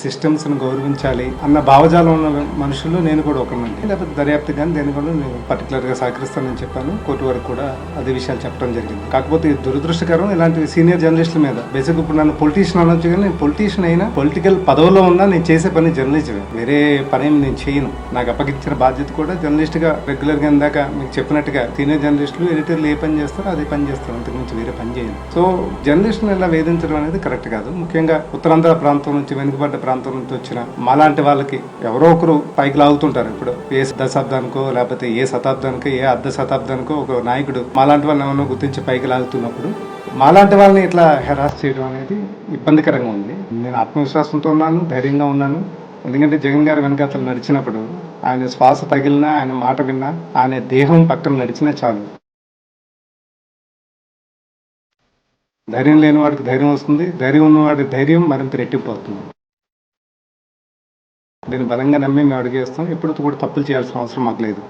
సిస్టమ్స్ని గౌరవించాలి అన్న భావజాలం ఉన్న మనుషులు నేను కూడా ఒకనండి. లేకపోతే దర్యాప్తు కానీ దేని కూడా నేను పర్టికులర్గా సహకరిస్తానని చెప్పాను. కోర్టు వరకు కూడా అదే విషయాలు చెప్పడం జరిగింది. కాకపోతే ఇది దురదృష్టకరం, ఇలాంటి సీనియర్ జర్నలిస్టుల మీద బేసిక్ ఇప్పుడు నన్ను పొలిటీషియన్ అనొచ్చు, కానీ నేను పొలిటీషియన్ అయినా పొలిటికల్ పదవిలో ఉన్నా నేను చేసే పని జర్నలిజమే, వేరే పని ఏమి నేను చేయను. నాకు అప్పగించిన బాధ్యత కూడా జర్నలిస్ట్గా రెగ్యులర్గా ఇందాక మీకు చెప్పినట్టుగా సీనియర్ జర్నలిస్టులు ఎడిటర్లు ఏ పని చేస్తారో అదే పని చేస్తారు, అంతకుమించి వేరే పని చేయను. సో జర్నలిస్టులను ఇలా వేధించడం అనేది కరెక్ట్ కాదు. ముఖ్యంగా ఉత్తరాంధ్ర ప్రాంతం నుంచి, వెనుకబడ్డ ప్రాంతం నుంచి వచ్చిన మాలాంటి వాళ్ళకి ఎవరో ఒకరు పైకి లాగుతుంటారు. ఇప్పుడు ఏ దశాబ్దానికో లేకపోతే ఏ శతాబ్దానికో ఏ అర్ధ శతాబ్దానికో ఒక నాయకుడు మాలాంటి వాళ్ళని ఏమన్నా గుర్తించి పైకి లాగుతున్నప్పుడు మాలాంటి వాళ్ళని ఇట్లా హెరాస్ చేయడం అనేది ఇబ్బందికరంగా ఉంది. నేను ఆత్మవిశ్వాసంతో ఉన్నాను, ధైర్యంగా ఉన్నాను. ఎందుకంటే జగన్ గారు వెనక అతను నడిచినప్పుడు ఆయన శ్వాస తగిలినా, ఆయన మాట విన్నా, ఆయన దేహం పక్కన నడిచినా చాలు. ధైర్యం లేని వాడికి ధైర్యం వస్తుంది, ధైర్యం ఉన్నవాడి ధైర్యం మరింత రెట్టిపోతుంది. నేను బలంగా నమ్మి మేము అడిగేస్తాం. ఎప్పుడు కూడా తప్పులు చేయాల్సిన అవసరం మాకు లేదు.